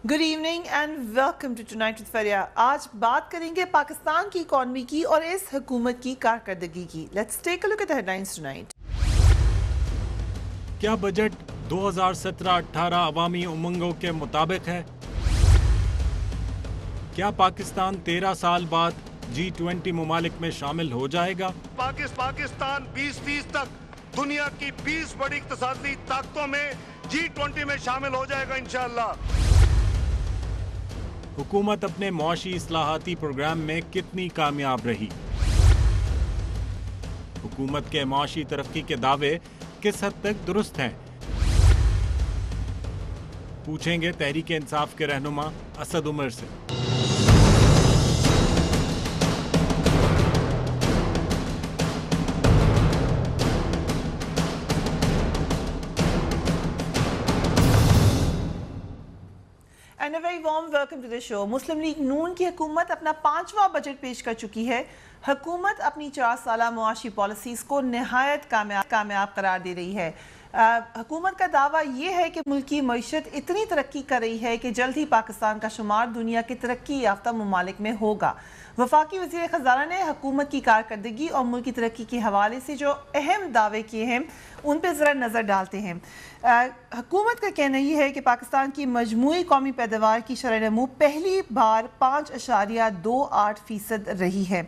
Good evening and welcome to tonight with Faria. आज बात करेंगे पाकिस्तान की इकॉनमी की और इस हुकूमत की कारकर्दगी की। Let's take a look at the headlines tonight. क्या बजट 2017-18 अवामी उमंगों के मुताबिक है? क्या पाकिस्तान 13 साल बाद G20 मुमालिक में शामिल हो जाएगा? पाकिस्तान 2030 तक दुनिया की 20 बड़ी इक्तिसादी ताकतों में G20 में शामिल हो जाएगा इंशाअल्लाह। हुकूमत अपने मुआशी इस्लाहाती प्रोग्राम में कितनी कामयाब रही? हुकूमत के मुआशी तरक्की के दावे किस हद तक दुरुस्त हैं? पूछेंगे तहरीक इंसाफ के रहनुमा असद उमर से। And a very warm welcome to the show. Muslim League Noon की हुकूमत अपना 5वां बजट पेश कर चुकी है। हुकूमत अपनी 4 साला मुआशी पॉलिसीज़ को नहायत कामयाब करार दे रही है। हुकूमत का दावा ये है कि मुल्क की मईशत इतनी तरक्की कर रही है कि जल्द ही पाकिस्तान का शुमार दुनिया के तरक्की याफ्ता ममालिक में होगा। वफाकी वज़ीर ख़ज़ाना ने हुकूमत की कारकर्दगी और मुल्क की तरक्की के हवाले से जो अहम दावे किए हैं उन पर ज़रा नज़र डालते हैं। हुकूमत का कहना यह है कि पाकिस्तान की मजमूई कौमी पैदावार की शरह नमू पहली बार 5.28% रही है।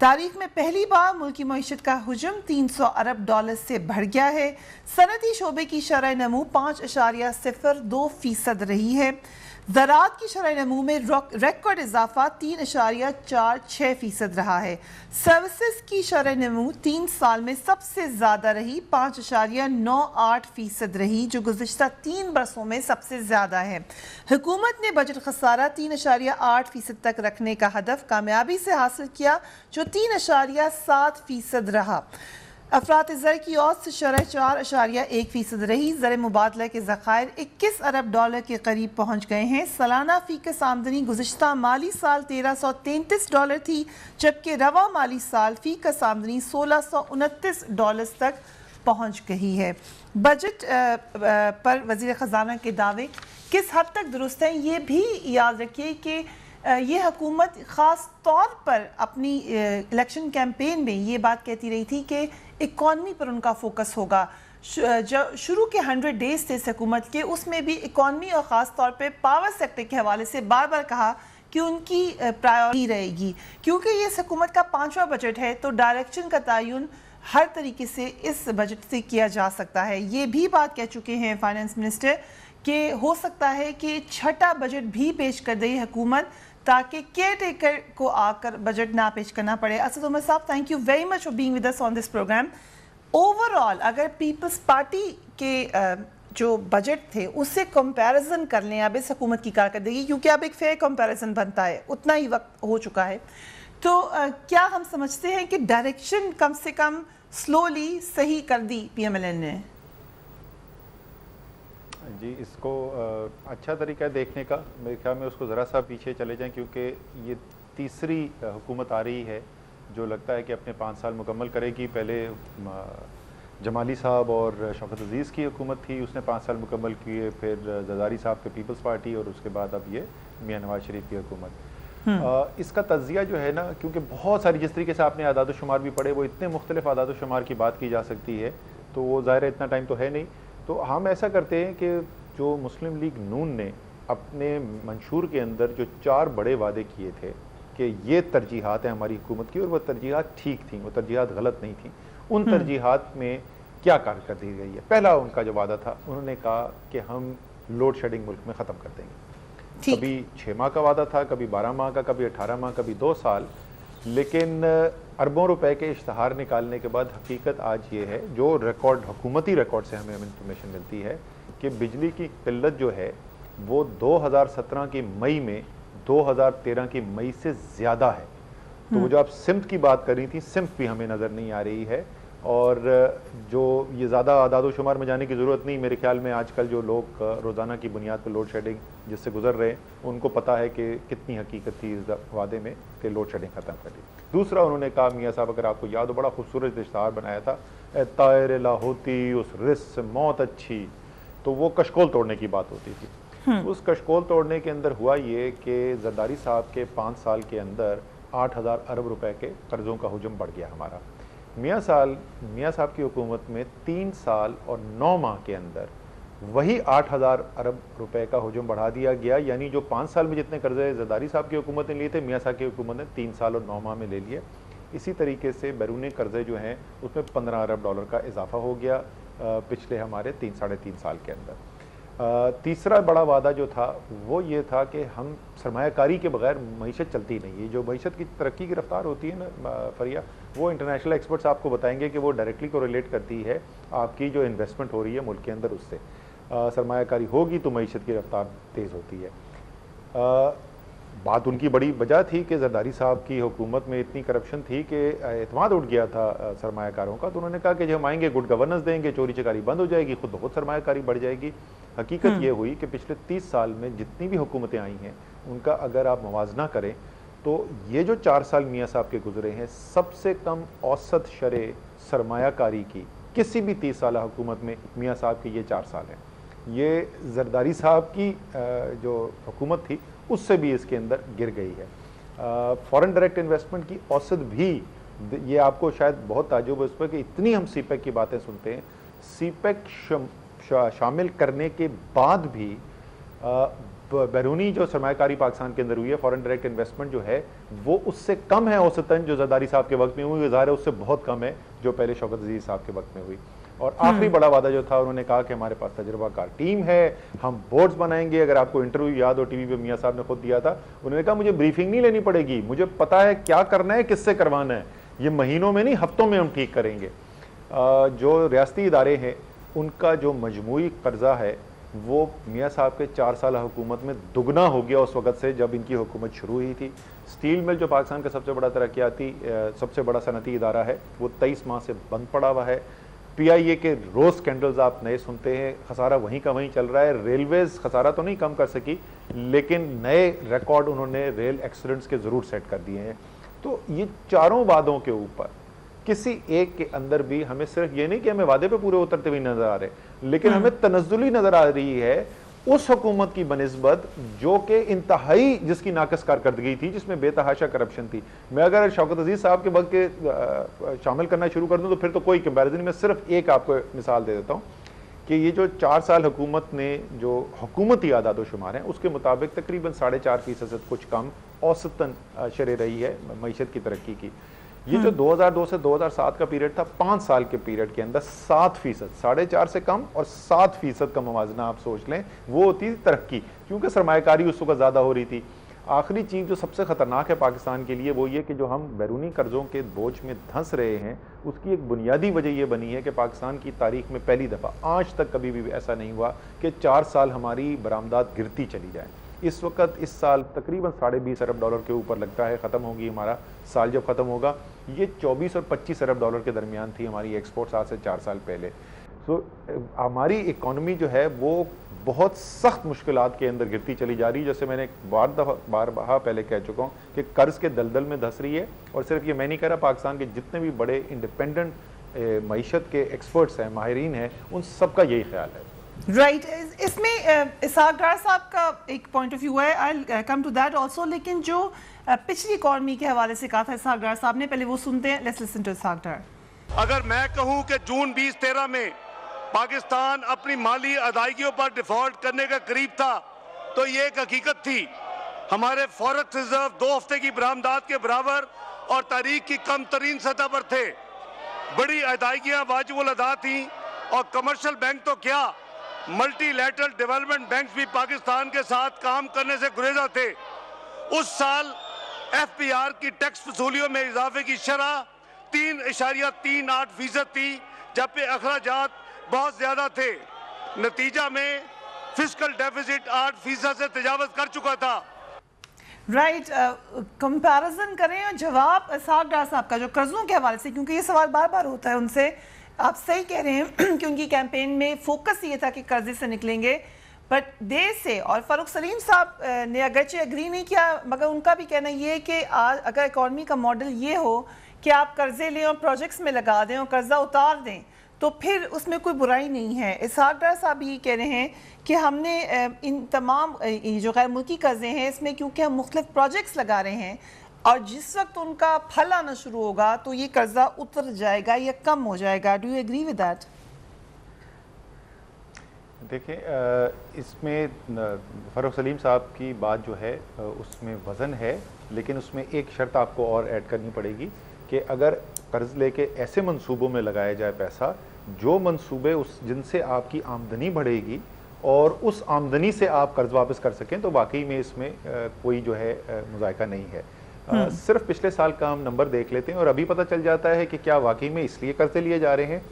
तारीख में पहली बार मुल्क की मईशत का हुजम 300 अरब डॉलर से बढ़ गया है। सनती शोबे की शरह नमू 5.02% रही है। ज़राअत की शरह नमू में रिकॉर्ड इजाफा 3.46% रहा है। सर्विसेज की शरह नमू 3 साल में सबसे ज़्यादा रही 5.98% रही, जो गुज़िश्ता 3 बरसों में सबसे ज़्यादा है। हुकूमत ने बजट खसारा 3.8% तक रखने का हदफ कामयाबी से हासिल किया, जो 3.7% रहा। अफरात ज़र की औसत शरह 4.1% रही। ज़र मुबादला के ज़खायर 21 अरब डॉलर के करीब पहुँच गए हैं। सालाना फ़ीकस आमदनी गुज़िश्ता माली साल 1333 डॉलर थी, जबकि रवा माली साल फ़ीकस आमदनी 1629 डॉलर तक पहुँच गई है। बजट पर वज़ीर ख़ज़ाना के दावे किस हद तक दुरुस्त हैं, ये भी याद रखिए कि ये हुकूमत ख़ास तौर पर अपनी इलेक्शन कैंपेन में ये बात कहती रही थी कि इकॉनमी पर उनका फोकस होगा। शुरू के 100 डेज थे इस हुकूमत के, उसमें भी इकॉनमी और ख़ास तौर पे पावर सेक्टर के हवाले से बार बार कहा कि उनकी प्रायोरिटी रहेगी। क्योंकि ये इस हुकूमत का 5वां बजट है तो डायरेक्शन का तयन हर तरीके से इस बजट से किया जा सकता है। ये भी बात कह चुके हैं फाइनेंस मिनिस्टर कि हो सकता है कि 6ठा बजट भी पेश कर दे हुकूमत, ताकि केयर टेकर को आकर बजट ना पेश करना पड़े। Asad Umar sahab, thank you very much for being with us on this programme. Overall अगर पीपल्स पार्टी के जो बजट थे उससे कंपैरिजन कर लें अब इस हुकूमत की कारकर्दगी, क्योंकि अब एक फेयर कंपैरिजन बनता है, उतना ही वक्त हो चुका है, तो क्या हम समझते हैं कि डायरेक्शन कम से कम स्लोली सही कर दी PMLN ने? जी, इसको अच्छा तरीका है देखने का। मेरे ख्याल में उसको ज़रा सा पीछे चले जाएं, क्योंकि ये तीसरी हुकूमत आ रही है जो लगता है कि अपने 5 साल मुकम्मल करेगी। पहले जमाली साहब और शौकत अजीज़ की हुकूमत थी, उसने 5 साल मुकम्मल किए, फिर जरदारी साहब के पीपल्स पार्टी, और उसके बाद अब ये मियां नवाज शरीफ की हुकूमत। इसका तज्जिया जो है ना, क्योंकि बहुत सारी, जिस तरीके से आपने आदाद शुमार भी पढ़े, वो इतने मुख्तलिफ आदाद शुमार की बात की जा सकती है, तो वो ज़ाहिर है इतना टाइम तो है नहीं। तो हम ऐसा करते हैं कि जो मुस्लिम लीग नून ने अपने मंशूर के अंदर जो 4 बड़े वादे किए थे कि ये तरजीहात हैं हमारी हुकूमत की, और वो तरजीहात ठीक थी, वो तरजीहात गलत नहीं थी, उन तरजीहात में क्या कारकर्दगी गई है। पहला उनका जो वादा था, उन्होंने कहा कि हम लोड शेडिंग मुल्क में ख़त्म कर देंगे। कभी 6 माह का वादा था, कभी 12 माह का, कभी 18 माह, कभी 2 साल। लेकिन अरबों रुपए के इश्तहार निकालने के बाद हकीकत आज ये है, जो रिकॉर्ड, हुकूमती रिकॉर्ड से हमें इंफॉर्मेशन मिलती है कि बिजली की किल्लत जो है वो 2017 की मई में 2013 की मई से ज़्यादा है। तो वो जो आप सिम्त की बात कर रही थी, सिम्त भी हमें नज़र नहीं आ रही है। और जो ये ज़्यादा आदाद शुमार में जाने की ज़रूरत नहीं, मेरे ख्याल में आजकल जो लोग रोज़ाना की बुनियाद पर लोड शेडिंग जिससे गुजर रहे हैं, उनको पता है कि कितनी हकीकत थी इस वादे में कि लोड शेडिंग ख़त्म कर दी। दूसरा, उन्होंने कहा, मियाँ साहब अगर आपको याद हो, बड़ा खूबसूरत इश्तहार बनाया था, तायर लाहौती उस रिस से मौत अच्छी, तो वो कशकोल तोड़ने की बात होती थी। उस कशकोल तोड़ने के अंदर हुआ ये कि जरदारी साहब के 5 साल के अंदर 8,000 अरब रुपए के कर्जों का हुजूम बढ़ गया हमारा। मियाँ साहब की हुकूमत में 3 साल और 9 माह के अंदर वही 8,000 अरब रुपए का हुजूम बढ़ा दिया गया, यानी जो 5 साल में जितने कर्जे जरदारी साहब की हुकूमत ने लिए थे, मियाँ साहब की हुकूमत ने 3 साल और 9 माह में ले लिए। इसी तरीके से बैरूनी कर्जे जो हैं उसमें 15 अरब डॉलर का इजाफा हो गया पिछले हमारे 3-3.5 साल के अंदर। तीसरा बड़ा वादा जो था वो ये था कि हम सरमायाकारी के बगैर मईशत चलती नहीं है। जो मईशत की तरक्की की रफ्तार होती है ना फरिया, वो इंटरनेशनल एक्सपर्ट्स आपको बताएंगे कि वो डायरेक्टली कोरिलेट करती है आपकी जो इन्वेस्टमेंट हो रही है मुल्क के अंदर उससे। सरमायाकारी होगी तो मईशत की रफ्तार तेज़ होती है। बात उनकी बड़ी वजह थी कि जरदारी साहब की हुकूमत में इतनी करप्शन थी कि एतमाद उठ गया था सरमायाकारों का, तो उन्होंने कहा कि जब हम आएंगे गुड गवर्नेंस देंगे, चोरी चकारी बंद हो जाएगी, खुद बहुत सरमायाकारी बढ़ जाएगी। हकीकत ये हुई कि पिछले 30 साल में जितनी भी हुकूमतें आई हैं उनका अगर आप मुवाजना करें तो ये जो 4 साल मियाँ साहब के गुजरे हैं, सबसे कम औसत शरे सरमायाकारी की किसी भी 30 साल हुकूमत में मियाँ साहब के ये 4 साल हैं। ये जरदारी साहब की जो हुकूमत थी उससे भी इसके अंदर गिर गई है। फॉरेन डायरेक्ट इन्वेस्टमेंट की औसत भी, ये आपको शायद बहुत ताज्जुब है इस पर कि इतनी हम सीपेक की बातें सुनते हैं, सीपेक शामिल करने के बाद भी बैरूनी जो सरमायाकारी पाकिस्तान के अंदर हुई है, फॉरेन डायरेक्ट इन्वेस्टमेंट जो है वो उससे कम है औसतन जो जरदारी साहब के वक्त में हुई, ज़ाहिर है उससे बहुत कम है जो पहले शौकत अजीज साहब के वक्त में हुई। और आखिरी बड़ा वादा जो था, उन्होंने कहा कि हमारे पास तजुर्बाकार टीम है, हम बोर्ड्स बनाएंगे। अगर आपको इंटरव्यू याद हो टीवी पे मियाँ साहब ने खुद दिया था, उन्होंने कहा मुझे ब्रीफिंग नहीं लेनी पड़ेगी, मुझे पता है क्या करना है, किससे करवाना है, ये महीनों में नहीं हफ्तों में हम ठीक करेंगे। जो रियासती इदारे हैं उनका जो मजमूई कर्जा है वो मियाँ साहब के 4 साल हुकूमत में दुगना हो गया उस वक़्त से जब इनकी हुकूमत शुरू हुई थी। स्टील मिल जो पाकिस्तान का सबसे बड़ा तरक्याती सबसे बड़ा सनती इदारा है वो 23 माह से बंद पड़ा हुआ है। PIA के रोज़ स्कैंडल्स आप नए सुनते हैं, खसारा वहीं का वहीं चल रहा है। रेलवेज़ खसारा तो नहीं कम कर सकी, लेकिन नए रिकॉर्ड उन्होंने रेल एक्सीडेंट्स के ज़रूर सेट कर दिए हैं। तो ये चारों वादों के ऊपर किसी एक के अंदर भी हमें सिर्फ ये नहीं कि हमें वादे पे पूरे उतरते हुए नजर आ रहे, लेकिन हमें तनज़्ज़ुली नजर आ रही है उस हुकूमत की बनिस्बत जो कि इंतहाई जिसकी नाकस कारकर्दगी थी, जिसमें बेतहाशा करप्शन थी। मैं अगर शौकत अजीज साहब के वक्त के शामिल करना शुरू कर दूं तो फिर तो कोई कंपैरिजन नहीं। मैं सिर्फ एक आपको मिसाल दे देता हूँ कि ये जो 4 साल हुकूमत ने जो हुकूमती आदाद शुमार हैं उसके मुताबिक तकरीबन 4.5% से कुछ कम औसतन शरह रही है मईशत की तरक्की की। ये जो 2002 से 2007 का पीरियड था, 5 साल के पीरियड के अंदर 7%, 4.5 से कम और 7% का मुवाजना आप सोच लें, वो होती थी तरक्की, क्योंकि सरमायाकारी उस वक्त ज़्यादा हो रही थी। आखिरी चीज़ जो सबसे ख़तरनाक है पाकिस्तान के लिए वो ये कि जो हम बैरूनी कर्ज़ों के बोझ में धंस रहे हैं उसकी एक बुनियादी वजह यह बनी है कि पाकिस्तान की तारीख में पहली दफ़ा आज तक कभी भी ऐसा नहीं हुआ कि 4 साल हमारी बरामदात गिरती चली जाए। इस वक्त इस साल तकरीबन 20.5 अरब डॉलर के ऊपर लगता है ख़त्म होगी हमारा साल। जब ख़त्म होगा ये 24 और 25 अरब डॉलर के दरमियान थी हमारी एक्सपोर्ट्स आज से 4 साल पहले। सो हमारी इकॉनमी जो है वो बहुत सख्त मुश्किलात के अंदर गिरती चली जा रही है। जैसे मैंने बार पहले कह चुका हूँ कि कर्ज के दलदल में धंस रही है। और सिर्फ ये मैं नहीं कह रहा, पाकिस्तान के जितने भी बड़े इंडिपेंडेंट मईशत के एक्सपर्ट्स हैं, माहिरीन हैं, उन सबका यही ख्याल है। राइट इसमें इसहाक डार साहब का एक पॉइंट ऑफ व्यू है, आई कम टू दैट ऑल्सो। लेकिन जो पिछली इकॉनमी के हवाले से कहा था इसहाक डार साहब ने, पहले वो सुनते हैं। लेट्स लिसन टू इसहाक डार। अगर मैं कहूं कि जून 2013 में पाकिस्तान अपनी माली अदायगियों पर डिफॉल्ट करने का करीब था तो ये एक हकीकत थी। हमारे फॉरेक्स रिजर्व 2 हफ्ते की बरामदात के बराबर और तारीख की कम तरीन सतह पर थे। बड़ी अदायगियां वाजिबुल अदा थी और कमर्शियल बैंक तो क्या, मल्टीलैटरल डेवलपमेंट बैंक भी पाकिस्तान के साथ काम करने से गुरेजा थे। उस साल FPR की टैक्स वसूलियों में इजाफे की शरह 3.38% थी, जबकि अखराजात बहुत ज्यादा थे। नतीजा में फिस्कल डेफिसिट 8% से तजावज कर चुका था। राइट कंपैरिजन करें और जवाब इसहाक डार साहब का जो कर्जों के हवाले से, क्योंकि ये सवाल बार बार होता है उनसे, आप सही कह रहे हैं कि उनकी कैंपेन में फोकस ये था कि कर्जे से निकलेंगे, बट देर से। और फारूक सलीम साहब ने अगरचे एग्री नहीं किया, मगर उनका भी कहना ये है कि आज अगर इकॉनमी का मॉडल ये हो कि आप कर्जे लें और प्रोजेक्ट्स में लगा दें और कर्जा उतार दें तो फिर उसमें कोई बुराई नहीं है। इसहाक डार साहब ये कह रहे हैं कि हमने इन तमाम जो गैर मुल्की कर्जे हैं इसमें क्योंकि हम मुख्तलिफ प्रोजेक्ट्स लगा रहे हैं और जिस वक्त उनका फल आना शुरू होगा तो ये कर्जा उतर जाएगा या कम हो जाएगा। Do you agree with that? देखिए, इसमें फ़ारूक सलीम साहब की बात जो है उसमें वज़न है, लेकिन उसमें एक शर्त आपको और ऐड करनी पड़ेगी कि अगर कर्ज लेके ऐसे मंसूबों में लगाया जाए पैसा, जो मंसूबे उस जिनसे आपकी आमदनी बढ़ेगी और उस आमदनी से आप कर्ज वापस कर सकें, तो वाकई में इसमें कोई जो है मुज़ायका नहीं है। सिर्फ पिछले साल का हम नंबर देख लेते हैं और अभी पता चल जाता है कि क्या वाकई में इसलिए कर्जे लिए जा रहे हैं।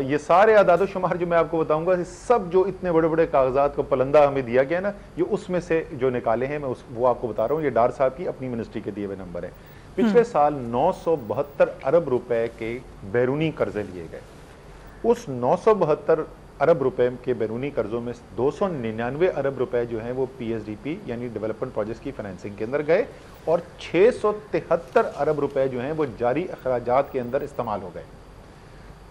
ये सारे आदाद शुमार जो मैं आपको बताऊंगा, सब जो इतने बड़े बड़े कागजात को पलंदा हमें दिया गया ना, ये उसमें से जो निकाले हैं मैं वो आपको बता रहा हूँ। ये डार साहब की अपनी मिनिस्ट्री के दिए हुए नंबर है। पिछले साल 972 अरब रुपए के बैरूनी कर्जे लिए गए। उस 972 अरब रुपए के बैरूनी कर्जों में 299 अरब रुपए जो हैं वो PSDP यानी डेवलपमेंट प्रोजेक्ट्स की फाइनेंसिंग के अंदर गए और 673 अरब रुपए जो हैं वो जारी अखराजात के अंदर इस्तेमाल हो गए।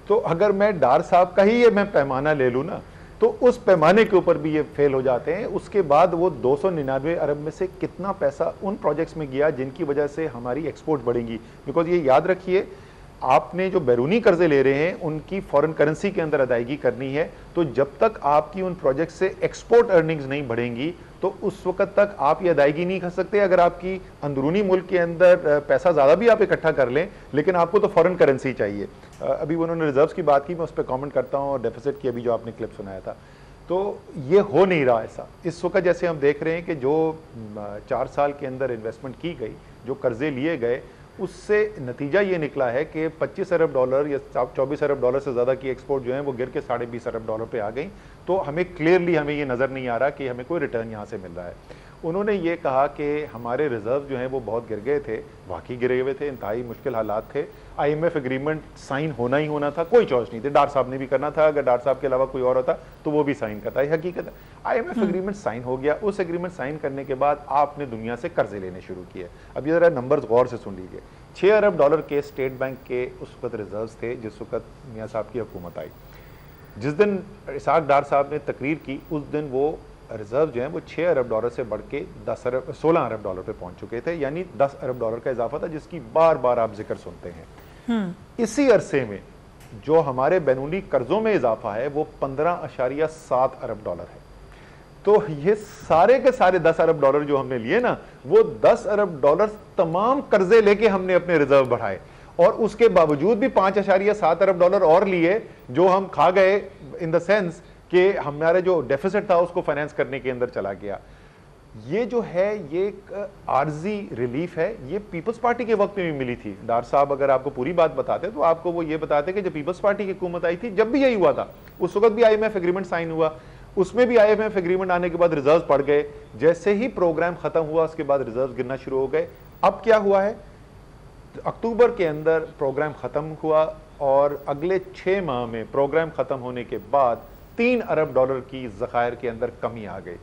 तो अगर मैं डार साहब का ही ये मैं पैमाना ले लूँ ना, तो उस पैमाने के ऊपर भी ये फेल हो जाते हैं। उसके बाद वो 299 अरब में से कितना पैसा उन प्रोजेक्ट्स में गया जिनकी वजह से हमारी एक्सपोर्ट बढ़ेंगी। बिकॉज ये याद रखिए, आपने जो बैरूनी कर्जे ले रहे हैं उनकी फॉरेन करेंसी के अंदर अदायगी करनी है, तो जब तक आपकी उन प्रोजेक्ट से एक्सपोर्ट अर्निंग्स नहीं बढ़ेंगी तो उस वक्त तक आप ये अदायगी नहीं कर सकते। अगर आपकी अंदरूनी मुल्क के अंदर पैसा ज़्यादा भी आप इकट्ठा कर लें, लेकिन आपको तो फॉरेन करेंसी चाहिए। अभी उन्होंने रिजर्व्स की बात की, मैं उस पर कमेंट करता हूँ, और डेफिसिट की अभी जो आपने क्लिप सुनाया था, तो ये हो नहीं रहा ऐसा। इस वक्त जैसे हम देख रहे हैं कि जो 4 साल के अंदर इन्वेस्टमेंट की गई, जो कर्जे लिए गए, उससे नतीजा ये निकला है कि 25 अरब डॉलर या 24 अरब डॉलर से ज़्यादा की एक्सपोर्ट जो है वो गिर के 20.5 अरब डॉलर पे आ गई। तो हमें क्लियरली हमें ये नज़र नहीं आ रहा कि हमें कोई रिटर्न यहाँ से मिल रहा है। उन्होंने ये कहा कि हमारे रिजर्व जो हैं वो बहुत गिर गए थे, वाकई गिरे हुए थे, इंतहाई मुश्किल हालात थे। IMF एग्रीमेंट साइन होना ही होना था, कोई चॉइस नहीं थी। डार साहब ने भी करना था, अगर डार साहब के अलावा कोई और होता तो वो भी साइन करता। ये हकीकत है। IMF एग्रीमेंट साइन हो गया। उस एग्रीमेंट साइन करने के बाद आपने दुनिया से कर्जे लेने शुरू किए। अब ये ज़रा नंबर्स गौर से सुन लीजिए। 6 अरब डॉलर के स्टेट बैंक के उस वक्त रिजर्व्स थे जिस वक्त मियाँ साहब की हुकूमत आई। जिस दिन इसहाक डार साहब ने तकरीर की, उस दिन वो रिजर्व जो है वो 6 अरब डॉलर से बढ़ के 16 अरब डॉलर पे पहुंच चुके थे, यानी 10 अरब डॉलर का इजाफा था, जिसकी बार बार आप जिक्र सुनते हैं। इसी अरसे में जो हमारे बैरूनी कर्जों में इजाफा है वो 15.7 अरब डॉलर है। तो ये सारे के सारे 10 अरब डॉलर जो हमने लिए ना, वो 10 अरब डॉलर तमाम कर्जे लेके हमने अपने रिजर्व बढ़ाए, और उसके बावजूद भी 5.7 अरब डॉलर और लिए जो हम खा गए, इन द सेंस कि हमारे जो डेफिसिट था उसको फाइनेंस करने के अंदर चला गया। ये जो है ये एक आर्जी रिलीफ है। ये पीपल्स पार्टी के वक्त में भी मिली थी। डार साहब अगर आपको पूरी बात बताते तो आपको वो ये बताते कि जब पीपल्स पार्टी की हुकूमत आई थी, जब भी यही हुआ था, उस वक्त भी IMF एग्रीमेंट साइन हुआ, उसमें भी IMF एग्रीमेंट आने के बाद रिजर्व बढ़ गए। जैसे ही प्रोग्राम खत्म हुआ उसके बाद रिजर्व गिरना शुरू हो गए। अब क्या हुआ है, अक्टूबर के अंदर प्रोग्राम खत्म हुआ और अगले 6 माह में प्रोग्राम खत्म होने के बाद 3 अरब डॉलर की ज़खायर के अंदर कमी आ गई।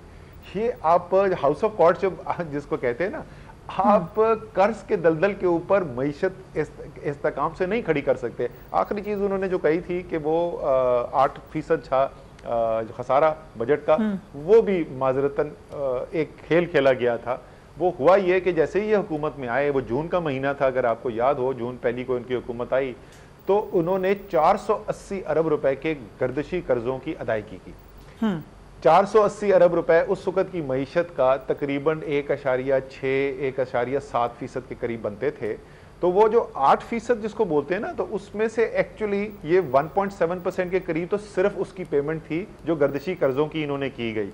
ये आप हाउस ऑफ कॉर्ड्स जिसको कहते हैं ना, आप कर्ज के दलदल के ऊपर मईशत इस्तेकाम से नहीं खड़ी कर सकते। आखिरी चीज़ उन्होंने जो कही थी कि वो 8% खसारा बजट का, वो भी माजरतन एक खेल खेला गया था। वो हुआ ये कि जैसे ही ये हुकूमत में आए, वो जून का महीना था, अगर आपको याद हो, जून पहली को इनकी हुकूमत आई, तो उन्होंने 480 अरब रुपए के गर्दिशी कर्जों की अदायगी की। 480 अरब रुपए उस वक्त की मईशत का तकरीबन 1.6-1.7% के करीब बनते थे। तो वो जो 8% जिसको बोलते हैं ना, तो उसमें से एक्चुअली ये 1.7% के करीब तो सिर्फ उसकी पेमेंट थी जो गर्दिशी कर्जों की इन्होंने की गई।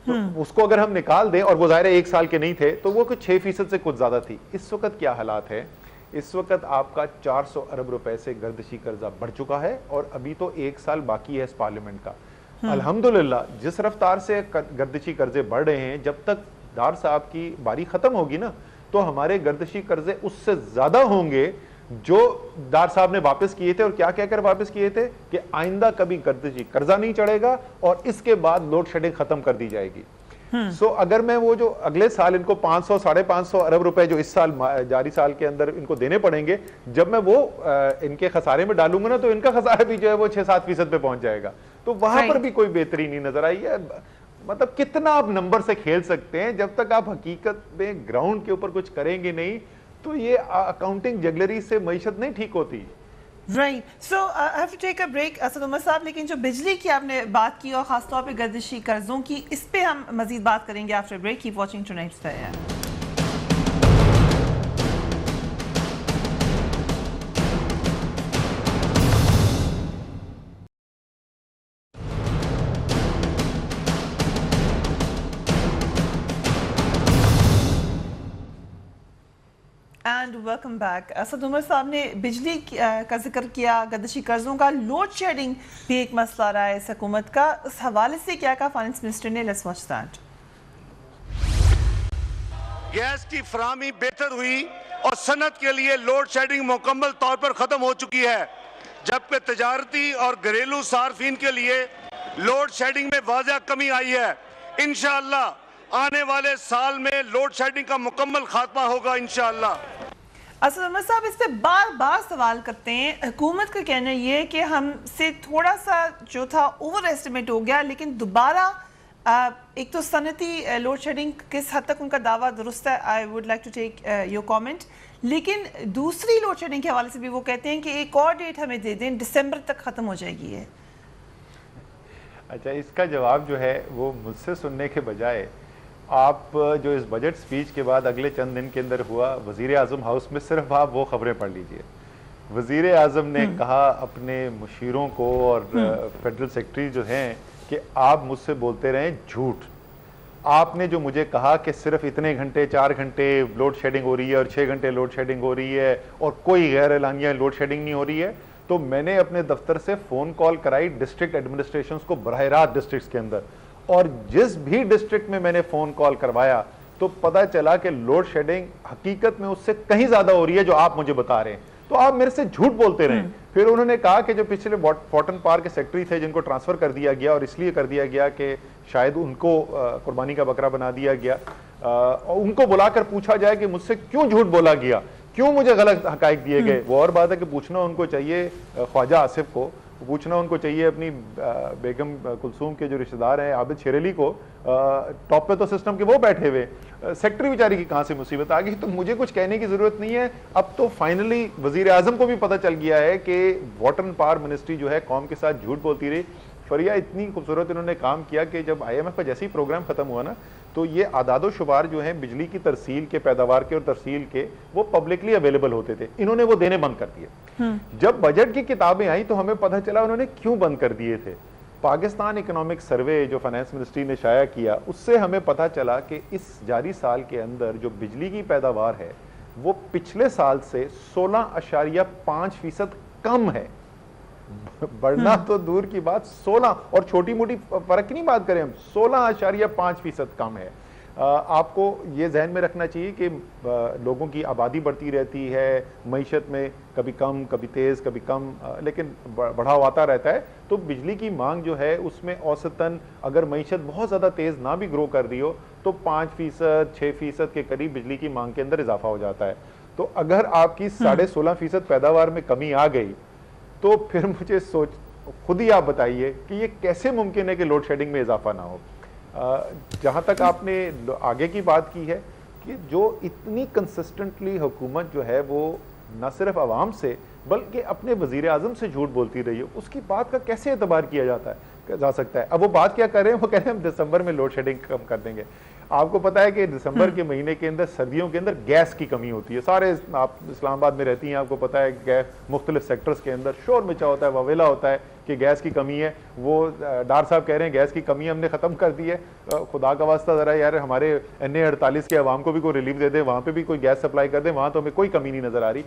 तो उसको अगर हम निकाल दें, और वो ज़ाहिर है 1 साल के नहीं थे, तो वो कुछ 6% से कुछ ज़्यादा थी। इस वक्त क्या हालात है, इस वक्त आपका 400 अरब रुपए से गर्दिशी कर्जा बढ़ चुका है, और अभी तो 1 साल बाकी है इस पार्लियामेंट का। अल्हम्दुलिल्लाह जिस रफ्तार से गर्दिशी कर्जे बढ़ रहे हैं, जब तक डार साहब की बारी खत्म होगी ना, तो हमारे गर्दिशी कर्जे उससे ज्यादा होंगे जो डार साहब ने वापस किए थे। और क्या कहकर वापस किए थे कि आइंदा कभी गर्दिशी कर्जा नहीं चढ़ेगा और इसके बाद लोड शेडिंग खत्म कर दी जाएगी। सो अगर मैं वो जो अगले साल इनको 500 550 अरब रुपए जो इस साल जारी साल के अंदर इनको देने पड़ेंगे, जब मैं वो इनके खसारे में डालूंगा ना, तो इनका खसारा भी जो है वो 6-7% पे पहुंच जाएगा। तो वहां पर भी कोई बेहतरी नहीं नजर आई है। मतलब कितना आप नंबर से खेल सकते हैं, जब तक आप हकीकत में ग्राउंड के ऊपर कुछ करेंगे नहीं, तो ये अकाउंटिंग जगलरी से मईशत नहीं ठीक होती। Right, so I have to take a break Asad Umar sahab, लेकिन जो बिजली की आपने बात की और खासतौर पे गर्दिशी कर्जों की, इस पे हम मजीद बात करेंगे after break. Keep watching tonight's star. And welcome back. Asad Umar sahab ने बिजली का जिक्र किया, गर्दिशी कर्जों का, लोड शेडिंग भी एक मसला रहा है इस हुकूमत का। इस हवाले से क्या कहा फाइनेंस मिनिस्टर ने, लेट्स वॉच दैट। गैस की फराहमी बेहतर हुई और सनत के लिए लोड शेडिंग मुकम्मल तौर पर खत्म हो चुकी है, जबकि तजारती और घरेलू सार्फिन के लिए लोड शेडिंग में वाज़ह कमी आई है। इंशाअल्लाह आने वाले साल में लोड शेडिंग का मुकम्मल खात्मा होगा इंशाअल्लाह। असद उमर साहब इस पे बार बार सवाल करते हैं। हुकूमत का कहना ये है कि हमसे थोड़ा सा जो था ओवर एस्टिमेट हो गया, लेकिन दोबारा एक तो सनती लोड शेडिंग किस हद तक उनका दावा दुरुस्त है, I would like to take your comment, लेकिन दूसरी लोड शेडिंग के हवाले से भी वो कहते हैं कि एक और डेट हमें दे दें, दिसंबर तक ख़त्म हो जाएगी है। अच्छा, इसका जवाब जो है वो मुझसे सुनने के बजाय आप जो इस बजट स्पीच के बाद अगले चंद दिन के अंदर हुआ वज़ीर आज़म हाउस में, सिर्फ आप वो खबरें पढ़ लीजिए। वज़ीर आज़म ने कहा अपने मुशीरों को और फेडरल सेक्रेटरी जो हैं कि आप मुझसे बोलते रहें झूठ। आपने जो मुझे कहा कि सिर्फ इतने घंटे 4 घंटे लोड शेडिंग हो रही है और 6 घंटे लोड शेडिंग हो रही है और कोई गैर एलानिया लोड शेडिंग नहीं हो रही है, तो मैंने अपने दफ्तर से फ़ोन कॉल कराई डिस्ट्रिक्ट एडमिनिस्ट्रेशन को बराह रास्त डिस्ट्रिक्ट के अंदर, और जिस भी डिस्ट्रिक्ट में मैंने फ़ोन कॉल करवाया तो पता चला कि लोड शेडिंग हकीकत में उससे कहीं ज़्यादा हो रही है जो आप मुझे बता रहे हैं। तो आप मेरे से झूठ बोलते रहे। फिर उन्होंने कहा कि जो पिछले फॉर्टन पार्क के सेक्रेटरी थे जिनको ट्रांसफ़र कर दिया गया, और इसलिए कर दिया गया कि शायद उनको कुर्बानी का बकरा बना दिया गया, उनको बुलाकर पूछा जाए कि मुझसे क्यों झूठ बोला गया, क्यों मुझे गलत हकाइक दिए गए। वो और बात है कि पूछना उनको चाहिए ख्वाजा आसिफ को, पूछना उनको चाहिए अपनी बेगम कुलसूम के जो रिश्तेदार हैं आबिद शेरेली को। टॉप पे तो सिस्टम के वो बैठे हुए, सेक्रेटरी बेचारी की कहाँ से मुसीबत आ गई। तो मुझे कुछ कहने की ज़रूरत नहीं है। अब तो फाइनली वज़ीर आज़म को भी पता चल गया है कि वाटर एंड पावर मिनिस्ट्री जो है कौम के साथ झूठ बोलती रही। फरिया इतनी खूबसूरत इन्होंने काम किया कि जब IMF का जैसे ही प्रोग्राम खत्म हुआ ना, तो ये आदादो शुमार जो है बिजली की तरसील के, पैदावार के और तरसील के, वो पब्लिकली अवेलेबल होते थे, इन्होंने वो देने बंद कर दिए। जब बजट की किताबें आई तो हमें पता चला उन्होंने क्यों बंद कर दिए थे। पाकिस्तान इकोनॉमिक सर्वे जो फाइनेंस मिनिस्ट्री ने शाया किया, उससे हमें पता चला कि इस जारी साल के अंदर जो बिजली की पैदावार है वो पिछले साल से 16.5% कम है। बढ़ना तो दूर की बात, 16, और छोटी मोटी फर्क की नहीं बात करें हम, 16.5% कम है। आपको ये जहन में रखना चाहिए कि लोगों की आबादी बढ़ती रहती है, मईशत में कभी कम कभी तेज़ कभी कम, लेकिन बढ़ाव आता रहता है। तो बिजली की मांग जो है उसमें औसतन अगर मईशत बहुत ज़्यादा तेज़ ना भी ग्रो कर रही हो तो 5%, 6% के करीब बिजली की मांग के अंदर इजाफा हो जाता है। तो अगर आपकी 16.5% पैदावार में कमी आ गई तो फिर मुझे खुद ही आप बताइए कि ये कैसे मुमकिन है कि लोड शेडिंग में इजाफा ना हो। जहाँ तक आपने आगे की बात की है कि जो इतनी कंसिस्टेंटली हुकूमत जो है वो न सिर्फ आवाम से बल्कि अपने वज़ीर आज़म से झूठ बोलती रही है, उसकी बात का कैसे एतबार किया जा सकता है। अब वो बात क्या कर रहे हैं, वो कह रहे हैं हम दिसंबर में लोड शेडिंग कम कर देंगे। आपको पता है कि दिसंबर के महीने के अंदर, सर्दियों के अंदर गैस की कमी होती है। सारे, आप इस्लामाबाद में रहती हैं, आपको पता है गैस मुख्तलिफ सेक्टर्स के अंदर शोर मचा होता है, ववेला होता है कि गैस की कमी है। वो डार साहब कह रहे हैं गैस की कमी हमने ख़त्म कर दी है। खुदा का वास्ता ज़रा यार हमारे NA48 के अवाम को भी कोई रिलीफ दे दे, वहाँ पर भी कोई गैस सप्लाई कर दे, वहाँ तो हमें कोई कमी नहीं नज़र आ रही,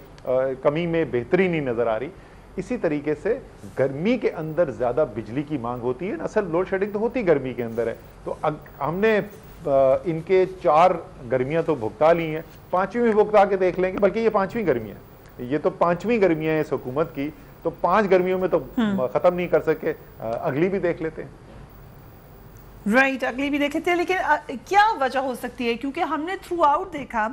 कमी में बेहतरी नहीं नज़र आ रही। इसी तरीके से गर्मी के अंदर ज़्यादा बिजली की मांग होती है। असल लोड शेडिंग तो होती गर्मी के अंदर है। तो हमने इनके 4 गर्मियां तो भुगता ली हैं, 5वीं भी भुगता के देख लेंगे, बल्कि ये 5वीं गर्मी है, ये तो 5वीं गर्मियां हैं इस हुकूमत की। तो 5 गर्मियों में तो ख़त्म नहीं कर सके, अगली भी देख लेते हैं। राइट, अगली भी देखे थे, लेकिन क्या वजह हो सकती है? क्योंकि हमने थ्रू आउट देखा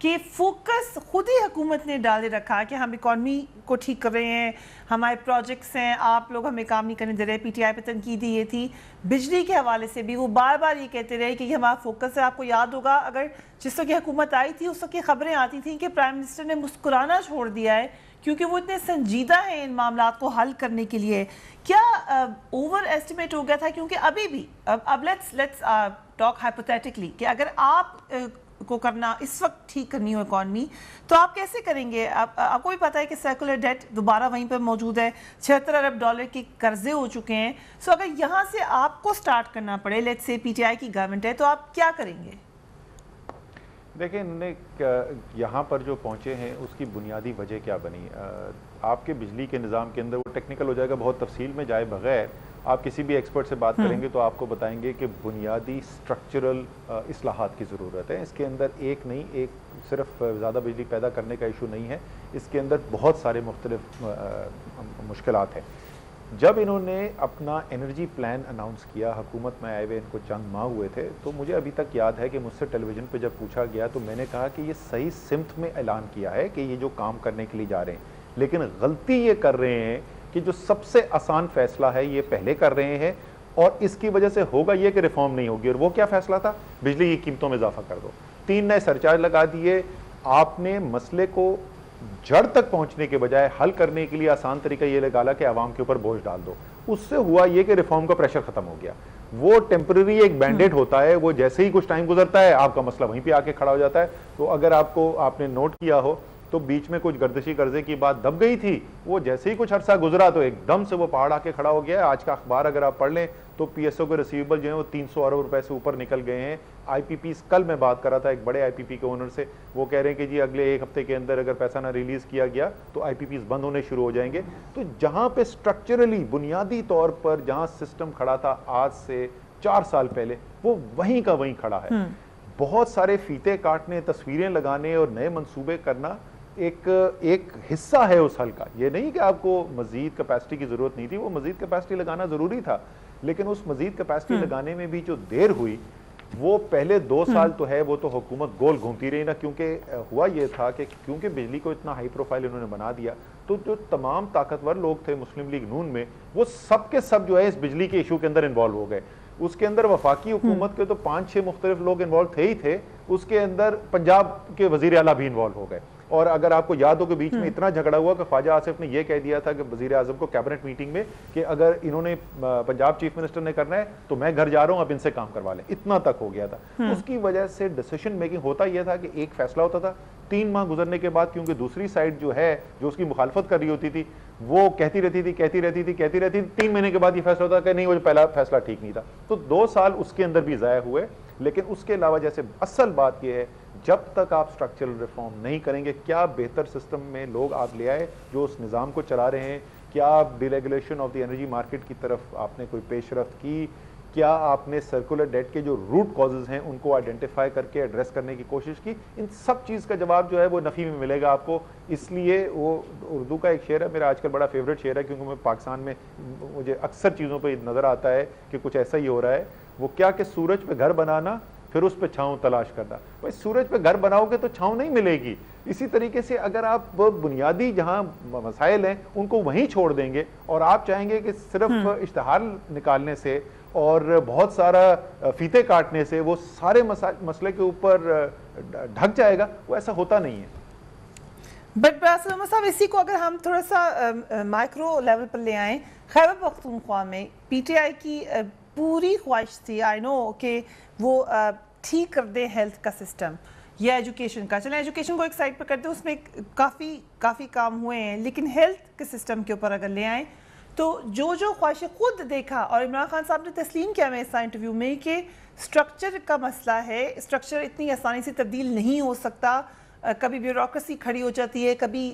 कि फोकस खुद ही हुकूमत ने डाले रखा कि हम इकॉनमी को ठीक कर रहे हैं, हमारे प्रोजेक्ट्स हैं, आप लोग हमें काम नहीं करने दे रहे। पीटीआई पे तनकीदी ये थी, बिजली के हवाले से भी वो बार बार ये कहते रहे कि हमारा फोकस है। आपको याद होगा, अगर जिस वक्त हुकूमत आई थी उस वक्त ये खबरें आती थी कि प्राइम मिनिस्टर ने मुस्कुराना छोड़ दिया है क्योंकि वो इतने संजीदा हैं इन मामलों को हल करने के लिए। क्या ओवर एस्टिमेट हो गया था? क्योंकि अभी भी अब लेट्स टॉक हाइपोथेटिकली कि अगर आप को करना इस वक्त ठीक करनी हो इकॉनमी, तो आप कैसे करेंगे? आपको भी पता है कि सर्कुलर डेट दोबारा वहीं पर मौजूद है, $76 अरब के कर्जे हो चुके हैं। सो अगर यहाँ से आपको स्टार्ट करना पड़े, लेट्स से पीटीआई की गवर्नमेंट है, तो आप क्या करेंगे? देखिए, इन्होंने यहाँ पर जो पहुँचे हैं उसकी बुनियादी वजह क्या बनी? आपके बिजली के निज़ाम के अंदर, वो टेक्निकल हो जाएगा, बहुत तफसील में जाए बगैर आप किसी भी एक्सपर्ट से बात करेंगे तो आपको बताएंगे कि बुनियादी स्ट्रक्चरल इस्लाहात की ज़रूरत है। इसके अंदर एक नहीं, एक सिर्फ ज़्यादा बिजली पैदा करने का इशू नहीं है, इसके अंदर बहुत सारे मुख्तलिफ मुश्किलात हैं। जब इन्होंने अपना एनर्जी प्लान अनाउंस किया, हुकूमत में आए हुए इनको चंद माह हुए थे, तो मुझे अभी तक याद है कि मुझसे टेलीविज़न पे जब पूछा गया तो मैंने कहा कि ये सही सिमत में ऐलान किया है कि ये जो काम करने के लिए जा रहे हैं, लेकिन गलती ये कर रहे हैं कि जो सबसे आसान फैसला है ये पहले कर रहे हैं, और इसकी वजह से होगा ये कि रिफॉर्म नहीं होगी। और वो क्या फैसला था? बिजली की कीमतों में इजाफा कर दो, 3 नए सरचार्ज लगा दिए। आपने मसले को जड़ तक पहुंचने के बजाय हल करने के लिए आसान तरीका ये लगा कि आवाम के ऊपर बोझ डाल दो। उससे हुआ ये कि रिफॉर्म का प्रेशर खत्म हो गया। वो टेम्पररी एक बैंडेड होता है, वो जैसे ही कुछ टाइम गुजरता है आपका मसला वहीं पे आके खड़ा हो जाता है। तो अगर आपने नोट किया हो तो बीच में कुछ गर्दिशी कर्जे की बात दब गई थी, वो जैसे ही कुछ अरसा गुजरा तो एकदम से वो पहाड़ आके खड़ा हो गया है। आज का अखबार अगर आप पढ़ लें तो पीएसओ के रिसीवेबल जो है वो 300 अरब रुपए से ऊपर निकल गए हैं। आईपीपीस, कल मैं बात कर रहा था एक बड़े आईपीपी के ओनर से, वो कह रहे हैं कि जी अगले 1 हफ्ते के अंदर अगर पैसा ना रिलीज किया गया तो आईपीपीस बंद होने शुरू हो जाएंगे। तो जहां पे स्ट्रक्चरली बुनियादी तौर पर जहां सिस्टम खड़ा था आज से 4 साल पहले, वो वहीं का वहीं खड़ा है। बहुत सारे फीते काटने, तस्वीरें लगाने और नए मंसूबे करना एक हिस्सा है उस हल का। ये नहीं कि आपको मजीद कैपेसिटी की जरूरत नहीं थी, वो मजीद कैपेसिटी लगाना जरूरी था, लेकिन उस मजीद कैपेसिटी लगाने में भी जो देर हुई वो पहले 2 साल तो है, वो तो हुकूमत गोल घूमती रही ना। क्योंकि हुआ ये था कि क्योंकि बिजली को इतना हाई प्रोफाइल इन्होंने बना दिया, तो जो तमाम ताकतवर लोग थे मुस्लिम लीग नून में, वो सब के सब जो है इस बिजली के इशू के अंदर इन्वॉल्व हो गए। उसके अंदर वफाकी हुकूमत के तो 5-6 मुख्तलिफ लोग इन्वॉल्व थे ही थे, उसके अंदर पंजाब के वजीर आला भी इन्वॉल्व हो गए। और अगर आपको याद हो कि बीच में इतना झगड़ा हुआ कि ख्वाजा आसिफ ने यह कह दिया था कि वजीर आजम को कैबिनेट मीटिंग में कि अगर इन्होंने पंजाब चीफ मिनिस्टर ने करना है तो मैं घर जा रहा हूं, अब इनसे काम करवा लें, इतना तक हो गया था। उसकी वजह से डिसीजन मेकिंग होता यह था कि एक फैसला होता था 3 माह गुजरने के बाद, क्योंकि दूसरी साइड जो है जो उसकी मुखालफत कर रही होती थी वो कहती रहती थी 3 महीने के बाद ये फैसला होता कि नहीं, वो पहला फैसला ठीक नहीं था। तो 2 साल उसके अंदर भी ज़ाया हुए। लेकिन उसके अलावा जैसे असल बात यह है, जब तक आप स्ट्रक्चरल रिफॉर्म नहीं करेंगे, क्या बेहतर सिस्टम में लोग आप ले आए जो उस निज़ाम को चला रहे हैं, क्या आप deregulation of the energy market की तरफ आपने कोई पेशरफ्त की, क्या आपने सर्कुलर डेट के जो रूट कॉजेज हैं उनको आइडेंटिफाई करके एड्रेस करने की कोशिश की? इन सब चीज़ का जवाब जो है वो नफ़ी में मिलेगा आपको। इसलिए वो उर्दू का एक शेर है, मेरा आजकल बड़ा फेवरेट शेर है, क्योंकि मैं पाकिस्तान में मुझे अक्सर चीज़ों पर नज़र आता है कि कुछ ऐसा ही हो रहा है। वो क्या कि सूरज पे घर बनाना फिर उस पे छांव तलाश करना। भाई सूरज पे घर बनाओगे तो छांव नहीं मिलेगी। इसी तरीके से अगर आप बुनियादी जहां मसाइल हैं उनको वहीं छोड़ देंगे और आप चाहेंगे कि सिर्फ इश्तहार निकालने से और बहुत सारा फीते काटने से वो सारे मसले के ऊपर ढक जाएगा, वो ऐसा होता नहीं है। बट साहब, इसी को अगर हम थोड़ा सा माइक्रो लेवल पर ले आए, खैबर पख्तूनख्वा में पीटीआई की पूरी ख्वाहिश थी, आई नो, कि वो ठीक कर दे हेल्थ का सिस्टम या एजुकेशन का। चलें एजुकेशन को एक साइड पर करते हैं, उसमें काफ़ी काम हुए हैं, लेकिन हेल्थ के सिस्टम के ऊपर अगर ले आएँ तो जो ख्वाहिशें खुद देखा, और इमरान खान साहब ने तस्लीम किया मैं इस इंटरव्यू में कि स्ट्रक्चर का मसला है, स्ट्रक्चर इतनी आसानी से तब्दील नहीं हो सकता, कभी ब्यूरोक्रेसी खड़ी हो जाती है, कभी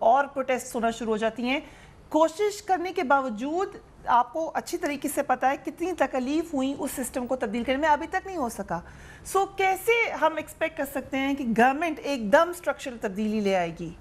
और प्रोटेस्ट होना शुरू हो जाती हैं। कोशिश करने के बावजूद आपको अच्छी तरीके से पता है कितनी तकलीफ हुई उस सिस्टम को तब्दील करने में, अभी तक नहीं हो सका। सो कैसे हम एक्सपेक्ट कर सकते हैं कि गवर्नमेंट एकदम स्ट्रक्चरल तब्दीली ले आएगी?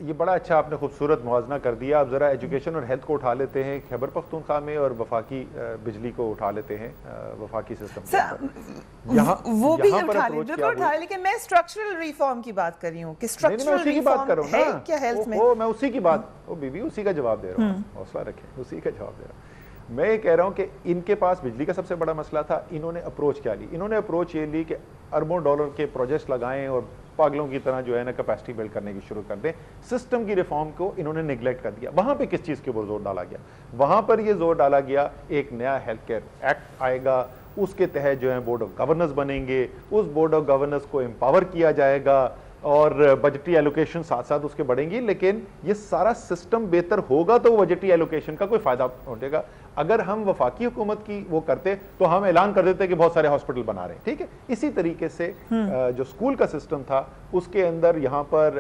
ये बड़ा अच्छा आपने खूबसूरत मुवाजना कर दिया। आप ज़रा एजुकेशन और हेल्थ को उठा लेते हैं खैबर पख्तूनख्वा में और वफाकी बिजली को उठा लेते हैं वफाकी सिस्टम के अंदर। वो भी यहाँ पर उठा ले, approach बिल्कुल क्या उठा ले, लेकिन मैं स्ट्रक्चरल रिफॉर्म की बात कर रही हूँ कि मैं स्ट्रक्चरल उसी की बात कर रिफॉर्म रहा हूँ है ना। क्या हेल्थ में? मैं उसी की बात, ओ बीबी उसी का जवाब दे रहा हूँ, हौसला रखें, उसी का जवाब दे रहा हूँ। मैं ये कह रहा हूँ कि इनके पास बिजली का सबसे बड़ा मसला था। इन्होंने अप्रोच क्या ली? इन्होंने अप्रोच ये ली कि अरबों डॉलर के प्रोजेक्ट्स लगाएं और पागलों की तरह जो है ना कैपेसिटी बिल्ड करने की शुरू कर दें। सिस्टम की रिफॉर्म को इन्होंने निगलेक्ट कर दिया। वहां पे किस चीज़ के ऊपर जोर डाला गया? वहां पर ये जोर डाला गया एक नया हेल्थ केयर एक्ट आएगा, उसके तहत जो है बोर्ड ऑफ गवर्नर्स बनेंगे, उस बोर्ड ऑफ गवर्नर्स को एम्पावर किया जाएगा और बजटी एलोकेशन साथ साथ उसके बढ़ेंगी। लेकिन ये सारा सिस्टम बेहतर होगा तो बजटी एलोकेशन का कोई फायदा उठेगा। अगर हम वफाकी हुकूमत की वो करते तो हम ऐलान कर देते कि बहुत सारे हॉस्पिटल बना रहे हैं, ठीक है। इसी तरीके से जो स्कूल का सिस्टम था उसके अंदर यहाँ पर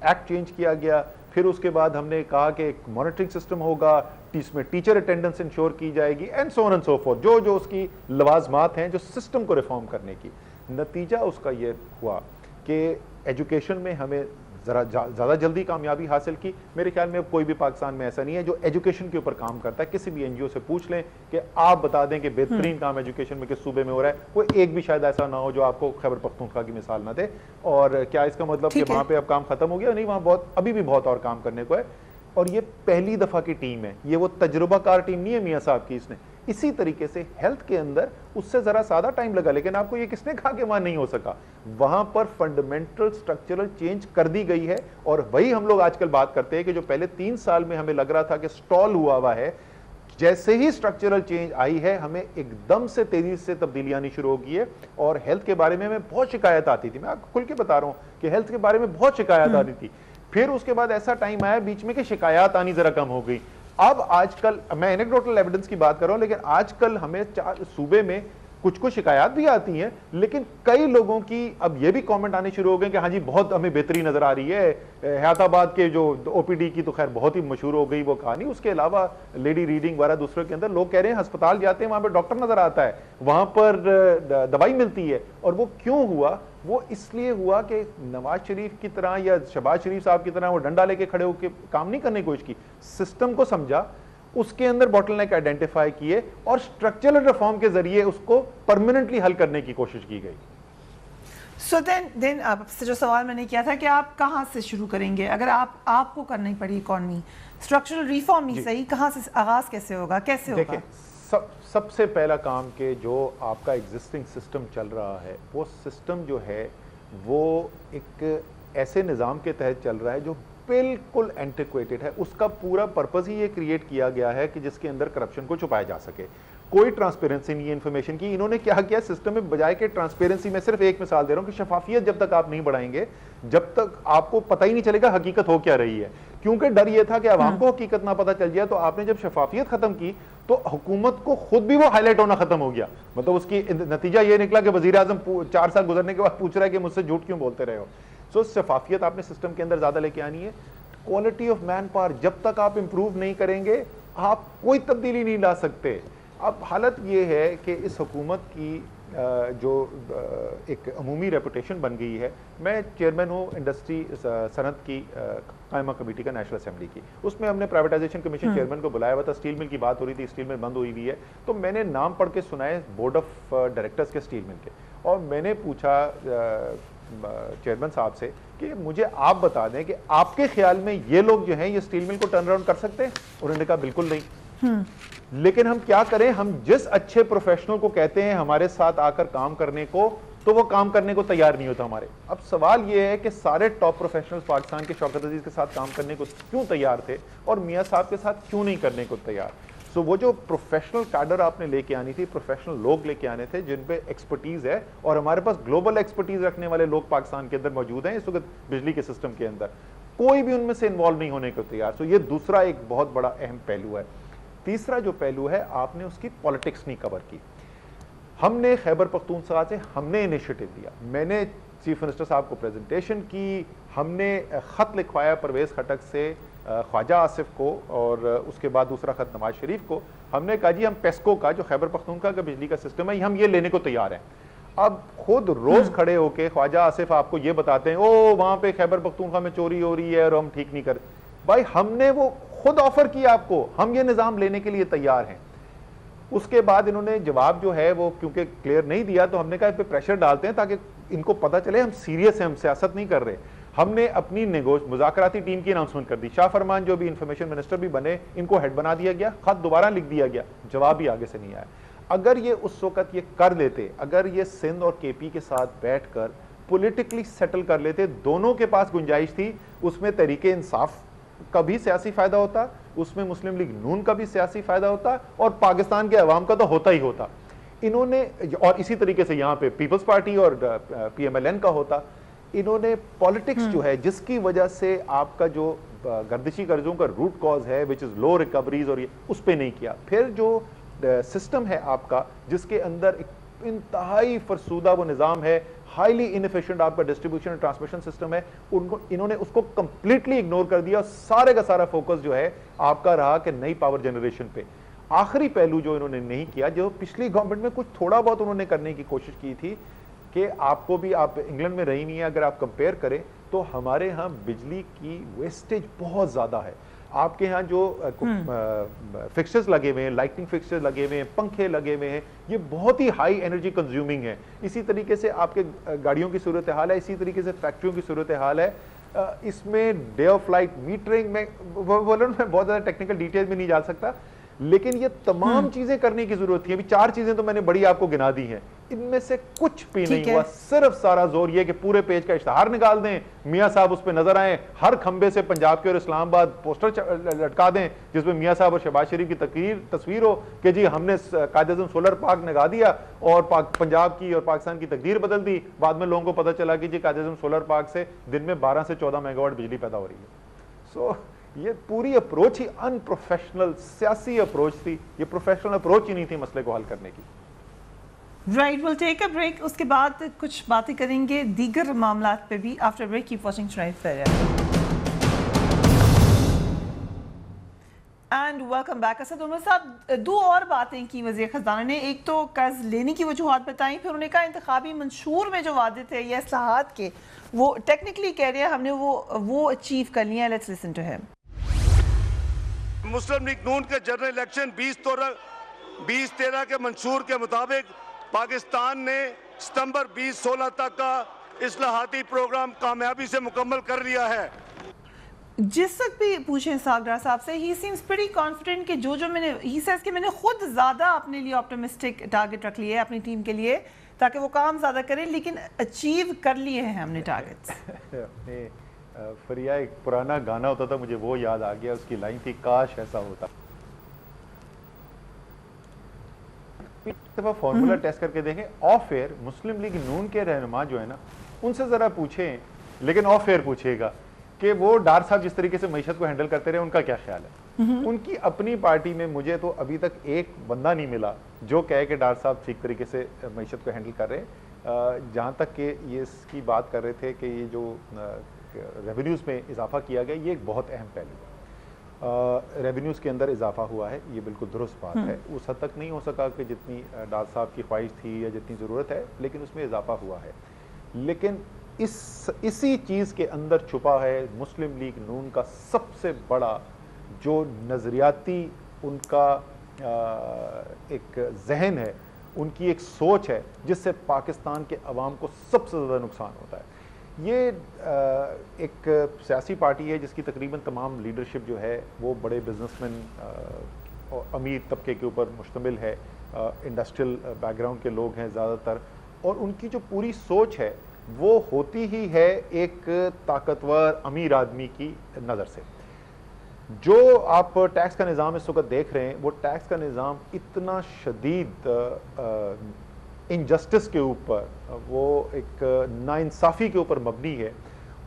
एक्ट चेंज किया गया। फिर उसके बाद हमने कहा कि एक मॉनिटरिंग सिस्टम होगा, इसमें टीचर अटेंडेंस इंश्योर की जाएगी and so on and so fourth, जो उसकी लवाजमात हैं जो सिस्टम को रिफॉर्म करने की। नतीजा उसका ये हुआ कि एजुकेशन में हमें ज़रा ज़्यादा जल्दी कामयाबी हासिल की। मेरे ख्याल में अब कोई भी पाकिस्तान में ऐसा नहीं है जो एजुकेशन के ऊपर काम करता है। किसी भी एनजीओ से पूछ लें कि आप बता दें कि बेहतरीन काम एजुकेशन में किस सूबे में हो रहा है, कोई एक भी शायद ऐसा ना हो जो आपको खैबर पख्तूनख्वा की मिसाल ना दे। और क्या इसका मतलब कि वहाँ पे अब काम खत्म हो गया? नहीं, वहाँ अभी भी बहुत और काम करने को है। और ये पहली दफ़ा की टीम है, ये वो तजुर्बाकार टीम नहीं है मियाँ साहब की। इसने इसी तरीके से हेल्थ के अंदर उससे ज़रा ज़्यादा टाइम लगा, लेकिन आपको ये किसने कहा कि वहाँ नहीं हो सका? वहाँ पर फंडामेंटल स्ट्रक्चरल चेंज कर दी गई है। और वही हम लोग आजकल बात करते हैं कि जो पहले 3 साल में हमें लग रहा था कि स्टॉल हुआ है, जैसे ही स्ट्रक्चरल चेंज आई है हमें एकदम से तेजी से तब्दीली आनी शुरू हो गई है। और हेल्थ के बारे में हमें बहुत शिकायत आती थी, मैं आपको खुल के बता रहा हूँ कि हेल्थ के बारे में बहुत शिकायत आती थी। फिर उसके बाद ऐसा टाइम आया बीच में कि शिकायत आनी जरा कम हो गई। अब आजकल मैं एनेक्डोटल एविडेंस की बात कर रहा हूं, लेकिन आजकल हमें सूबे में कुछ शिकायत भी आती हैं, लेकिन कई लोगों की अब ये भी कमेंट आने शुरू हो गए कि हाँ जी बहुत हमें बेहतरी नजर आ रही है। हयाताबाद के जो ओपीडी की तो खैर बहुत ही मशहूर हो गई वो कहानी, उसके अलावा लेडी रीडिंग वगैरह दूसरों के अंदर लोग कह रहे हैं अस्पताल जाते हैं वहां पर डॉक्टर नजर आता है, वहां पर दवाई मिलती है। और वो क्यों हुआ? वो इसलिए हुआ कि नवाज शरीफ की तरह या शहबाज शरीफ साहब की तरह वो डंडा लेके खड़े होकर काम नहीं करने की कोशिश की। सिस्टम को समझा, उसके अंदर बॉटलनेक आइडेंटिफाई किए और स्ट्रक्चरल रिफॉर्म के जरिए उसको परमानेंटली हल करने की कोशिश की गई। सो देन आपसे जो सवाल मैंने किया था कि आप कहाँ से शुरू करेंगे अगर आपको करनी पड़ी इकॉनमी स्ट्रक्चरल रिफॉर्म नहीं सही, कहाँ से आगाज कैसे होगा, कैसे होगा? देखिए, सबसे पहला काम के जो आपका एग्जिस्टिंग सिस्टम चल रहा है वो सिस्टम जो है वो एक ऐसे निज़ाम के तहत चल रहा है जो बिल्कुल एंटिक्वेटेड है। उसका पूरा पर्पस ही ये क्रिएट किया गया है कि जिसके अंदर करप्शन को छुपाया जा सके। कोई ट्रांसपेरेंसी नहीं है इन्फॉर्मेशन की। इन्होंने क्या किया सिस्टम में, बजाय के ट्रांसपेरेंसी में, सिर्फ एक मिसाल दे रहा हूं कि शफाफियत जब तक आप नहीं बढ़ाएंगे, जब तक आपको पता ही नहीं चलेगा हकीकत हो क्या रही है। क्योंकि डर ये था कि अवाम को हकीकत ना पता चल जाए, तो आपने जब शफाफियत खत्म की तो हुकूमत को खुद भी वो हाईलाइट होना खत्म हो गया। मतलब उसकी नतीजा ये निकला कि वजीर आजम 4 साल गुजरने के बाद पूछ रहा है कि मुझसे झूठ क्यों बोलते रहे हो। सो शफाफियत आपने सिस्टम के अंदर ज्यादा लेके आनी है। क्वालिटी ऑफ मैन पावर जब तक आप इंप्रूव नहीं करेंगे आप कोई तब्दीली नहीं ला सकते। अब हालत ये है कि इस हुकूमत की जो एक अमूमी रेपुटेशन बन गई है। मैं चेयरमैन हूँ इंडस्ट्री सनत की कायमा कमेटी का नेशनल असेंबली की। उसमें हमने प्राइवेटाइजेशन कमीशन चेयरमैन को बुलाया हुआ था। स्टील मिल की बात हो रही थी, स्टील मिल बंद हुई हुई है, तो मैंने नाम पढ़ के सुनाए बोर्ड ऑफ डायरेक्टर्स के स्टील मिल के, और मैंने पूछा चेयरमैन साहब से कि मुझे आप बता दें कि आपके ख्याल में ये लोग जो हैं ये स्टील मिल को टर्न अराउंड कर सकते हैं? उन्होंने कहा बिल्कुल नहीं। लेकिन हम क्या करें, हम जिस अच्छे प्रोफेशनल को कहते हैं हमारे साथ आकर काम करने को, तो वो काम करने को तैयार नहीं होता हमारे। अब सवाल ये है कि सारे टॉप प्रोफेशनल्स पाकिस्तान के शौकत अजीज के साथ काम करने को क्यों तैयार थे और मियाँ साहब के साथ क्यों नहीं करने को तैयार? सो वो जो प्रोफेशनल कैडर आपने लेके आनी थी, प्रोफेशनल लोग लेके आने थे जिन पे एक्सपर्टीज है, और हमारे पास ग्लोबल एक्सपर्टीज रखने वाले लोग पाकिस्तान के अंदर मौजूद हैं इस वक्त बिजली के सिस्टम के अंदर। कोई भी उनमें से इन्वॉल्व नहीं होने को तैयार। सो ये दूसरा एक बहुत बड़ा अहम पहलू है। तीसरा जो पहलू है, आपने उसकी पॉलिटिक्स नहीं कवर की। हमने खैबर पख्तूनख्वा से हमने इनिशिएटिव लिया, मैंने चीफ मिनिस्टर साहब को प्रेजेंटेशन की, हमने ख़त लिखवाया परवेज़ खटक से ख्वाजा आसिफ को, और उसके बाद दूसरा ख़त नवाज शरीफ को। हमने कहा जी हम पेस्को का जो खैबर पख्तूनख्वा का बिजली का सिस्टम है हम ये लेने को तैयार हैं। अब खुद रोज खड़े होके ख्वाजा आसिफ आपको ये बताते हैं ओ वहां पे खैबर पख्तूनख्वा में चोरी हो रही है और हम ठीक नहीं कर। भाई हमने वो खुद ऑफर किया आपको, हम ये निजाम लेने के लिए तैयार हैं। उसके बाद इन्होंने जवाब जो है वो क्योंकि क्लियर नहीं दिया तो हमने कहा इस पे प्रेशर डालते हैं ताकि इनको पता चले हम सीरियस हैं, हम सियासत नहीं कर रहे। हमने अपनी मुज़ाकराती टीम की अनाउंसमेंट कर दी। शाह फरमान जो भी इंफॉर्मेशन मिनिस्टर भी बने, इनको हेड बना दिया गया, खत दोबारा लिख दिया गया, जवाब भी आगे से नहीं आया। अगर ये उस वक्त ये कर लेते, अगर ये सिंध और केपी के साथ बैठकर पॉलिटिकली सेटल कर लेते, दोनों के पास गुंजाइश थी, उसमें तहरीके इंसाफ का भी सियासी फायदा होता, उसमें मुस्लिम लीग नून का भी सियासी फायदा होता और पाकिस्तान के अवाम का तो होता ही होता। इन्होंने, और इसी तरीके से यहाँ पे पीपल्स पार्टी और PMLN का होता। इन्होंने पॉलिटिक्स जो है जिसकी वजह से आपका जो गर्दिशी कर्जों का रूट कॉज है विच इज लो रिकवरीज और ये उस पर नहीं किया। फिर जो सिस्टम है आपका जिसके अंदर इंतहाई फरसूदा वो निज़ाम है, हाईली इनएफिशिएंट आपका डिस्ट्रीब्यूशन एंड ट्रांसमिशन सिस्टम है, उनको इन्होंने उसको कंप्लीटली इग्नोर कर दिया। सारे का सारा फोकस जो है आपका रहा कि नई पावर जनरेशन पे। आखिरी पहलू जो इन्होंने नहीं किया, जो पिछली गवर्नमेंट में कुछ थोड़ा बहुत उन्होंने करने की कोशिश की थी कि आपको भी, आप इंग्लैंड में रही नहीं है, अगर आप कंपेयर करें तो हमारे यहाँ बिजली की वेस्टेज बहुत ज़्यादा है। आपके यहाँ जो फिक्सचर्स लगे हुए हैं, लाइटिंग फिक्सचर्स लगे हुए हैं, पंखे लगे हुए हैं, ये बहुत ही हाई एनर्जी कंज्यूमिंग है। इसी तरीके से आपके गाड़ियों की सूरत हाल है, इसी तरीके से फैक्ट्रियों की सूरत हाल है। इसमें डे ऑफ लाइट मीटरिंग में बोलो, मैं बहुत ज़्यादा टेक्निकल डिटेल में नहीं जा सकता, लेकिन ये तमाम चीजें करने की जरूरत थी। अभी 4 चीजें तो मैंने बड़ी आपको गिना दी हैं, इनमें से कुछ भी नहीं हुआ। सिर्फ सारा जोर ये कि पूरे पेज का इश्तहार निकाल दें, मियां साहब उस पर नजर आए, हर खंबे से पंजाब के और इस्लामाबाद पोस्टर लटका दें जिसमें मियां साहब और शहबाज शरीफ की तस्वीर हो कि जी हमने कायद-ए-आज़म सोलर पार्क लगा दिया और पंजाब की और पाकिस्तान की तकदीर बदल दी। बाद में लोगों को पता चला कि जी कायद-ए-आज़म सोलर पार्क से दिन में 12 से 14 मेगावाट बिजली पैदा हो रही है। सो ये पूरी अप्रोच ही अनप्रोफेशनल सियासी अप्रोच थी, ये प्रोफेशनल अप्रोच ही नहीं थी मसले को हल करने की। Right, will take a break, उसके बाद कुछ बातें करेंगे दीगर मामलात पे भी। After break keep watching tonight fair and welcome back. Asad Umar sahab, 2 और बातें की वज़ीर ख़ज़ाना ने। एक तो कर्ज लेने की वजूहात बताई, फिर उन्होंने कहा इंतखाबी मंशूर में जो वादे थे या इस्लाहात के, वो टेक्निकली कह रहे हैं हमने वो अचीव कर लिया। Let's listen to him. Muslim League Noon के जनरल इलेक्शन 2013 के मंशूर के मुताबिक पाकिस्तान ने सितंबर 2016 तक का इस्लाहाती प्रोग्राम कामयाबी से मुकम्मल कर लिया है। जिस वक्त भी पूछें सागरा साहब से, ही सीम्स प्रीटी कॉन्फिडेंट कि जो मैंने, ही सेज कि मैंने खुद ज़्यादा अपने लिए ऑप्टिमिस्टिक टारगेट रख लिए अपनी टीम के लिए ताकि वो काम ज़्यादा करें, लेकिन अचीव कर लिए हैं हमने टारगेट्स। फरिया एक पुराना गाना होता था, मुझे वो याद आ गया, उसकी लाइन थी काश ऐसा होता। एक दफा फॉर्मूला टेस्ट करके देखें। ऑफ एयर मुस्लिम लीग नून के रहनुमा जो है ना, उनसे जरा पूछें, लेकिन ऑफ एयर पूछिएगा कि वो डार साहब जिस तरीके से मईशत को हैंडल करते रहे, उनका क्या ख्याल है। उनकी अपनी पार्टी में मुझे तो अभी तक एक बंदा नहीं मिला जो कहे कि डार साहब ठीक तरीके से मईशत को हैंडल कर रहे। जहाँ तक कि ये इसकी बात कर रहे थे कि ये जो रेवेन्यूज़ में इजाफा किया गया, ये एक बहुत अहम पहलू है। रेवेन्यूज़ के अंदर इजाफा हुआ है, ये बिल्कुल दुरुस्त बात है। उस हद तक नहीं हो सका कि जितनी डार साहब की ख्वाहिश थी या जितनी ज़रूरत है, लेकिन उसमें इजाफा हुआ है। लेकिन इसी चीज़ के अंदर छुपा है मुस्लिम लीग नून का सबसे बड़ा जो नज़रियाती उनका एक जहन है, उनकी एक सोच है जिससे पाकिस्तान के अवाम को सबसे ज़्यादा नुकसान होता है। ये एक सियासी पार्टी है जिसकी तकरीबन तमाम लीडरशिप जो है वो बड़े बिजनेसमैन और अमीर तबके के ऊपर मुश्तमिल है, इंडस्ट्रियल बैकग्राउंड के लोग हैं ज़्यादातर, और उनकी जो पूरी सोच है वो होती ही है एक ताकतवर अमीर आदमी की नज़र से। जो आप टैक्स का निज़ाम इस वक्त देख रहे हैं, वो टैक्स का निज़ाम इतना शदीद इनजस्टिस के ऊपर, वो एक नाइंसाफ़ी के ऊपर मबनी है,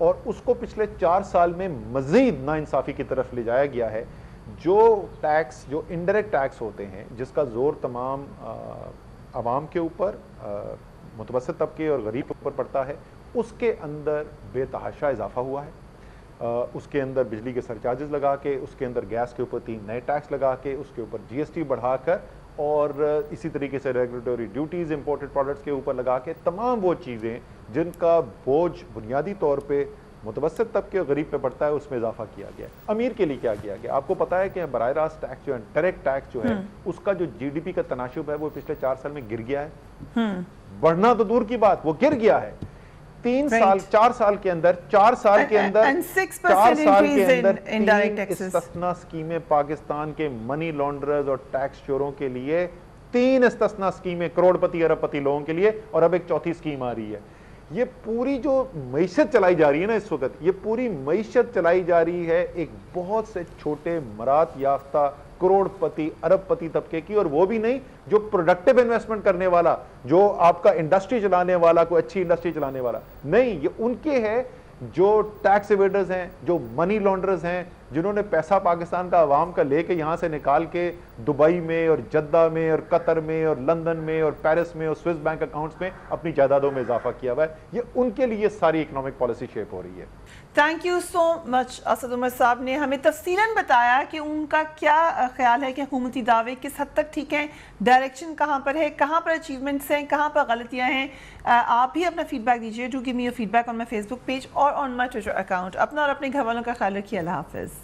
और उसको पिछले 4 साल में मज़ीद नाइंसाफ़ी की तरफ ले जाया गया है। जो टैक्स, जो इनडायरेक्ट टैक्स होते हैं, जिसका ज़ोर तमाम आवाम के ऊपर, मुतवस्सित तबके और गरीब के ऊपर पड़ता है, उसके अंदर बेतहाशा इजाफा हुआ है। उसके अंदर बिजली के सरचार्जेस लगा के, उसके अंदर गैस के ऊपर 3 नए टैक्स लगा के, उसके ऊपर GST बढ़ाकर, और इसी तरीके से रेगुलेटरी ड्यूटीज़ इंपोर्टेड प्रोडक्ट्स के ऊपर लगा के तमाम वो चीज़ें जिनका बोझ बुनियादी तौर पे मुतवस्सित तबके और गरीब पे पड़ता है उसमें इजाफा किया गया। अमीर के लिए क्या किया गया? आपको पता है कि बराह रास्त टैक्स जो है, डायरेक्ट टैक्स जो है, उसका जो जीडीपी का तनासुब है वो पिछले 4 साल में गिर गया है। बढ़ना तो दूर की बात, वो गिर गया है। 4 साल के अंदर 4 साल के अंदर इस्तिस्ना स्कीमें पाकिस्तान के मनी लॉन्ड्रर्स और टैक्स चोरों के लिए, 3 इस्तिस्ना स्कीमें करोड़पति अरबपति लोगों के लिए, और अब एक चौथी स्कीम आ रही है। ये पूरी जो मईशत चलाई जा रही है ना इस वक्त, ये पूरी मईशत चलाई जा रही है एक बहुत से छोटे मरात याफ्ता करोड़पति अरबपति तबके की, और वो भी नहीं जो प्रोडक्टिव इन्वेस्टमेंट करने वाला, जो आपका इंडस्ट्री चलाने वाला, कोई अच्छी इंडस्ट्री चलाने वाला नहीं, ये उनके हैं जो टैक्स एवेडर्स हैं, जो मनी लॉन्डर्स हैं, जिन्होंने पैसा पाकिस्तान का अवाम का लेके यहाँ से निकाल के दुबई में और जद्दा में और कतर में और लंदन में और पेरिस में और स्विस बैंक अकाउंट्स में अपनी जायदादों में इजाफा किया हुआ है। ये उनके लिए सारी इकोनॉमिक पॉलिसी शेप हो रही है। Thank you so much Asad Umar sahab ने हमें तफसीलन बताया कि उनका क्या ख्याल है कि हुकूमती दावे किस हद तक ठीक हैं, डायरेक्शन कहाँ पर है, कहाँ पर अचीवमेंट्स हैं, कहाँ पर गलतियाँ हैं। आप भी अपना फीडबैक दीजिए। Do give me your feedback on my Facebook page और ऑन माई ट्विटर अकाउंट। अपना और अपने घर वालों का ख्याल रखिए। अल्लाह हाफिज़।